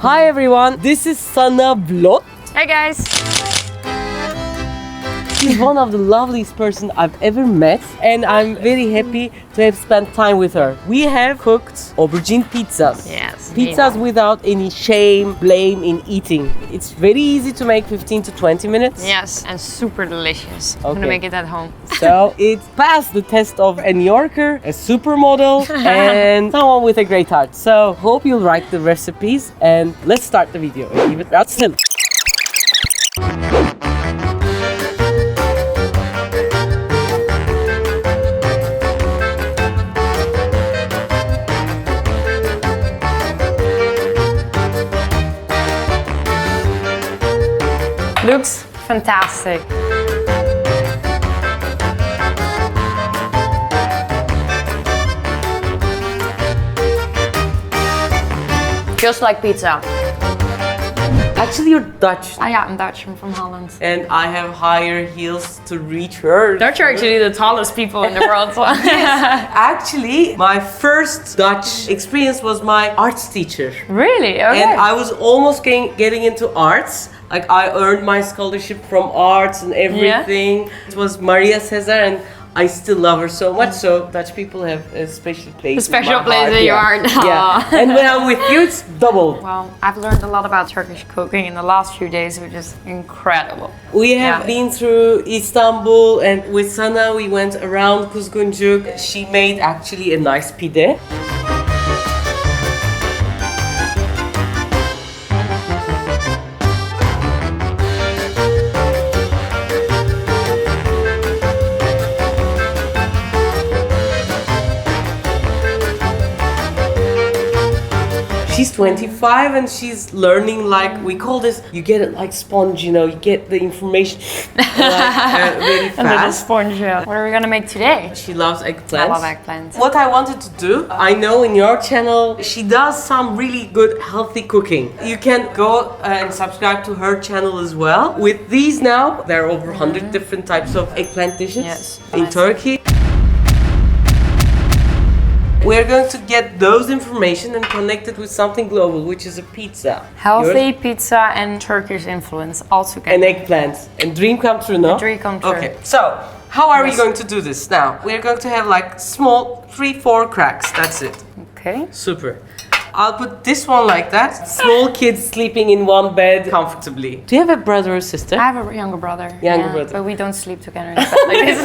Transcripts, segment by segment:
Hi everyone, this is Sanne Vloet. Hey guys! She's one of the loveliest person I've ever met, and I'm very happy to have spent time with her. We have cooked aubergine pizzas. Yes. Pizzas without any shame, blame in eating. It's very easy to make, 15 to 20 minutes. Yes, and super delicious. I'm Okay. gonna make it at home. So it passed the test of a New Yorker, a supermodel, and someone with a great heart. So hope you'll like the recipes, and let's start the video. Give it out still. Looks fantastic. Just like pizza. Actually, you're Dutch, Oh yeah, I'm Dutch, I'm from Holland. and I have higher heels to reach her. Dutch are actually the tallest people in the world. Actually, my first Dutch experience was my arts teacher. Really? Okay. And I was almost getting into arts. Like I earned my scholarship from arts and everything. It was Maria Cesar, and I still love her so much. So Dutch people have a special place. A special place in your heart. Yeah. And when I'm with you, it's double. Well, I've learned a lot about Turkish cooking in the last few days, which is incredible. We have Yeah. been through Istanbul, and with Sana we went around Kuzguncuk. She made actually a nice pide. She's 25 and she's learning, like we call this, you get it like sponge, you know, you get the information really A little fast. sponge. Yeah. What are we gonna make today? She loves eggplants. I love eggplants. What I wanted to do, I know in your channel, she does some really good healthy cooking. You can go and subscribe to her channel as well. With these now, there are over 100 different types of eggplant dishes Yes. in Turkey. We're going to get those information and connect it with something global, which is a pizza. Healthy pizza and Turkish influence all together. And eggplants. And dream come true, no? Dream come true. Okay, so how are we Yes. going to do this? Now, we're going to have like small 3-4 cracks, that's it. Okay. Super. I'll put this one like that. Small kids sleeping in one bed comfortably. Do you have a brother or sister? I have a younger brother. Younger brother. But we don't sleep together in bed like this.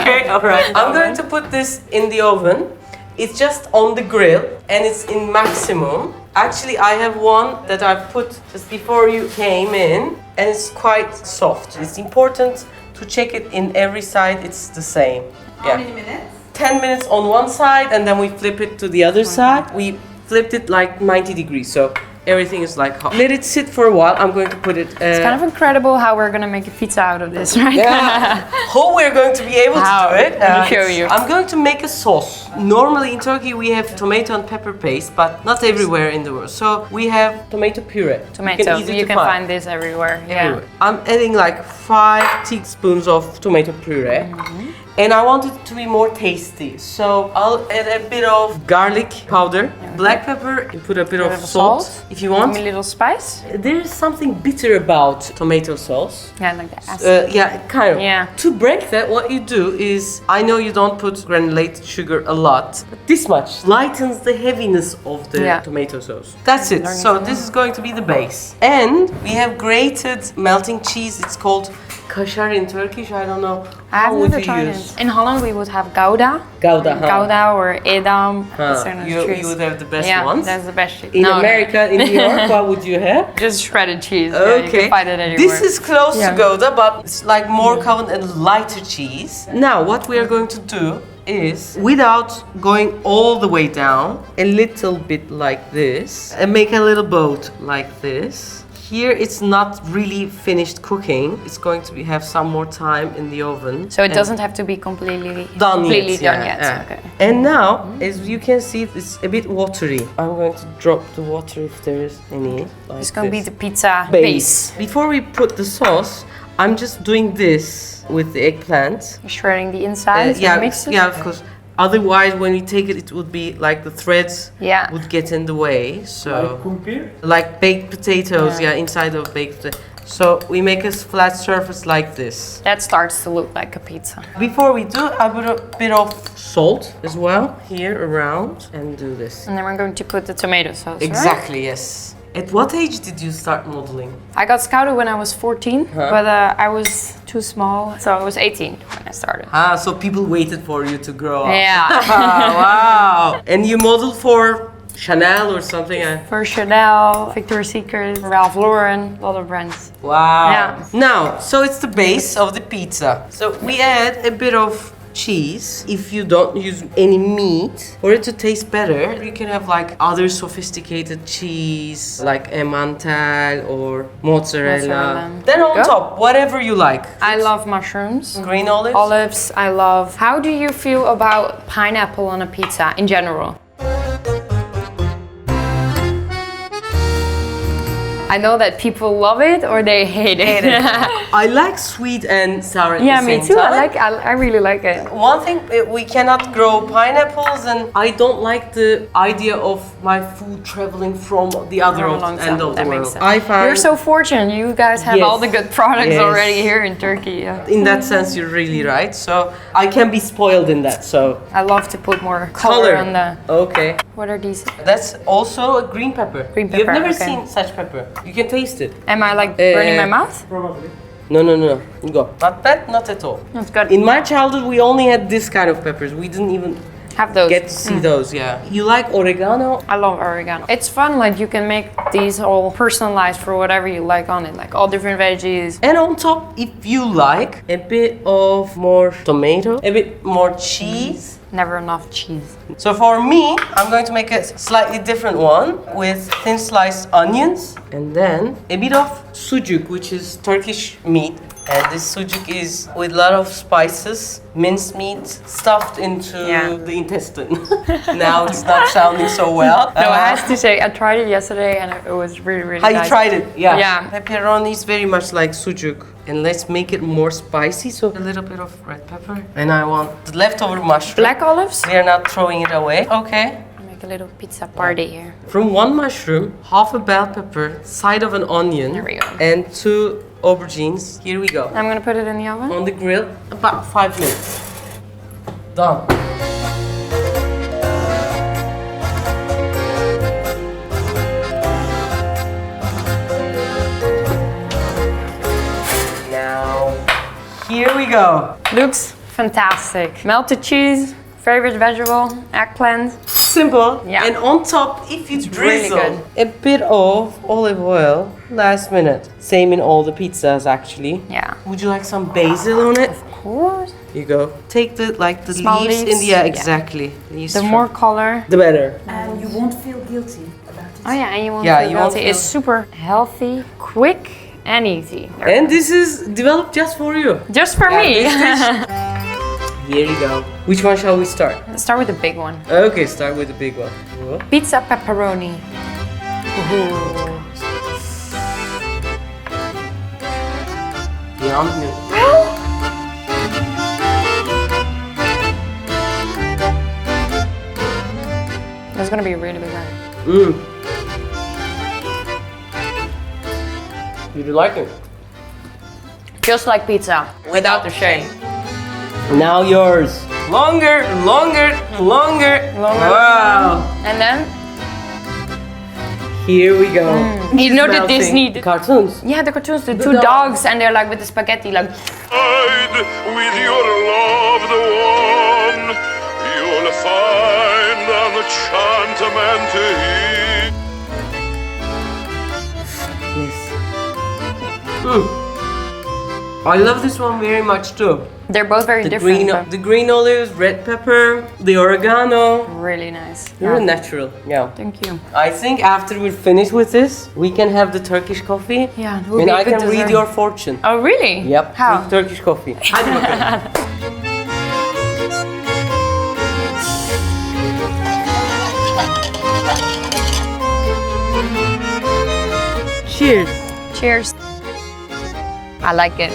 Okay, alright. I'm going to put this in the oven. It's just on the grill and it's in maximum. Actually, I have one that I put just before you came in and it's quite soft. It's important to check it in every side, it's the same. How many minutes? 10 minutes on one side and then we flip it to the other side. We flipped it like 90 degrees, so everything is like hot. Let it sit for a while. I'm going to put it... It's kind of incredible how we're gonna make a pizza out of this, right? Yeah. How we're going to be able How? to do it? Let me show you. I'm going to make a sauce. Normally in Turkey we have tomato and pepper paste, but not everywhere in the world. So we have tomato puree. Tomato. easy You to can find this everywhere. everywhere. I'm adding like 5 teaspoons of tomato puree. And I want it to be more tasty. So I'll add a bit of garlic powder, black pepper, and put a bit of salt if you want. A little spice. There is something bitter about tomato sauce. Yeah, like the acid. Yeah, kind of. Yeah. To break that, what you do is, I know you don't put granulated sugar a lot, but this much lightens the heaviness of the tomato sauce. That's it. So this is going to be the base. And we have grated melting cheese. It's called kasar in Turkish. I don't know. How would you use? In Holland we would have Gouda. Gouda, huh? Gouda or Edam. You would have the best ones. That's the best cheese. In America, in New York, what would you have? Just shredded cheese. Okay. Yeah, you can find it anywhere. This is close Yeah. to Gouda, but it's like more common and lighter cheese. Now, what we are going to do is, without going all the way down, a little bit like this, and make a little boat like this. Here it's not really finished cooking. It's going to have some more time in the oven. So it doesn't have to be completely done yet. Yeah. Okay. And now, as you can see, it's a bit watery. I'm going to drop the water if there is any. Like It's going to be this. the pizza base. Before we put the sauce, I'm just doing this with the eggplant. Shredding the inside. Yeah, mix it. yeah, of course. Otherwise, when we take it, it would be like the threads Yeah. would get in the way. So Like kumpir? like baked potatoes, Yeah. yeah, inside of baked potatoes. So we make a flat surface like this. That starts to look like a pizza. Before we do, I put a bit of salt as well here around and do this. And then we're going to put the tomato sauce, right? Exactly, yes. At what age did you start modeling? I got scouted when I was 14, but I was too small, so I was 18 when I started. Ah, so people waited for you to grow up. Yeah. Wow. And you modeled for Chanel or something? For Chanel, Victoria's Secret, Ralph Lauren, a lot of brands. Wow. Yeah. Now, so it's the base of the pizza. So we add a bit of cheese. If you don't use any meat, for it to taste better, you can have like other sophisticated cheese, like emmental or mozzarella. Mozzarella. Then on Go. top, whatever you like. I love mushrooms. Green olives. Olives, I love. How do you feel about pineapple on a pizza in general? I know that people love it or they hate it. I like sweet and sour at Yeah, the me same too. time. I really like it. One thing, we cannot grow pineapples, and I don't like the idea of my food traveling from the other end of the world. I find You're so fortunate. You guys have Yes. all the good products Yes. already here in Turkey. Yeah. in that sense you're really right. So I can be spoiled in that. So I love to put more color on the. Okay. What are these? That's also a green pepper. Green You've pepper, never okay. seen such pepper. You can taste it. Am I like burning my mouth? Probably. No. You go. Not that, not at all. That's good. In my childhood, we only had this kind of peppers. We didn't even Have those. get to see those, yeah. You like oregano? I love oregano. It's fun, like you can make these all personalized for whatever you like on it, like all different veggies. And on top, if you like, a bit of more tomato, a bit more cheese. Never enough cheese. So for me, I'm going to make a slightly different one with thin sliced onions and then a bit of sucuk, which is Turkish meat. And this sucuk is with a lot of spices, minced meat stuffed into the intestine. Now it's not sounding so well. No, I have to say, I tried it yesterday and it was really, really How nice. you tried it? Yeah. Yeah. Pepperoni is very much like sucuk. And let's make it more spicy, so a little bit of red pepper. And I want the leftover mushroom. Black olives? We are not throwing it away. Okay. Make a little pizza party here. From one mushroom, half a bell pepper, side of an onion, There we go. and 2 aubergines. Here we go. I'm gonna put it in the oven. On the grill, about 5 minutes. Done. Now, here we go. Looks fantastic. Melted cheese, favorite vegetable, eggplant. Simple. Yeah. And on top, if you It's really drizzle good. a bit of olive oil, last minute. Same in all the pizzas, actually. Yeah. Would you like some basil on it? Of course. You go. Take the Small leaves in leaves? the Yeah. exactly. Leaves The from- more color. the better. And you won't feel guilty about it. Oh yeah, and you won't Yeah, feel you won't guilty. It's feel- super healthy, quick, and easy. And this is developed just for you. Just for Yeah, me. this Here you go. Which one shall we start? Let's start with the big one. Okay, start with the big one. Whoa. Pizza pepperoni. Beyond me. That's gonna be really big. Mmm. Did you like it? Just like pizza, without the shame. Now yours. Longer, longer, longer. Wow. And then, Here we go. you know the Melting. Disney. Cartoons. Yeah, the cartoons, the two dogs. dogs, and they're like with the spaghetti, like. Hide with your loved one. You'll find an enchantment here. Yes. I love this one very much too. They're both very different. but The green olives, red pepper, the oregano. really nice. You're a Yeah. natural. Yeah. Thank you. I think after we're finished with this, we can have the Turkish coffee. Yeah, it would And be a I good can read dessert. your fortune. Oh really? Yep. How? With Turkish coffee. Hadi bakalım. Cheers. Cheers. I like it.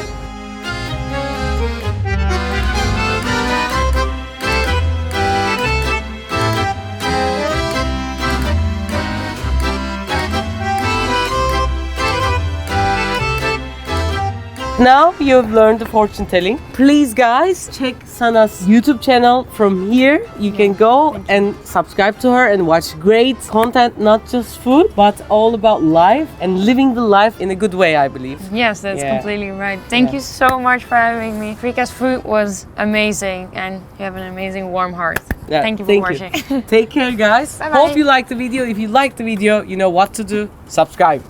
Now you've learned the fortune telling. Please guys, check Sanne's YouTube channel from here. You can go and subscribe to her and watch great content, not just food, but all about life and living the life in a good way, I believe. Yes, that's completely right. Thank you so much for having me. Refika's food was amazing and you have an amazing warm heart. Yeah, Thank you for watching. Take care guys. Bye-bye. Hope you liked the video. If you liked the video, you know what to do. Subscribe.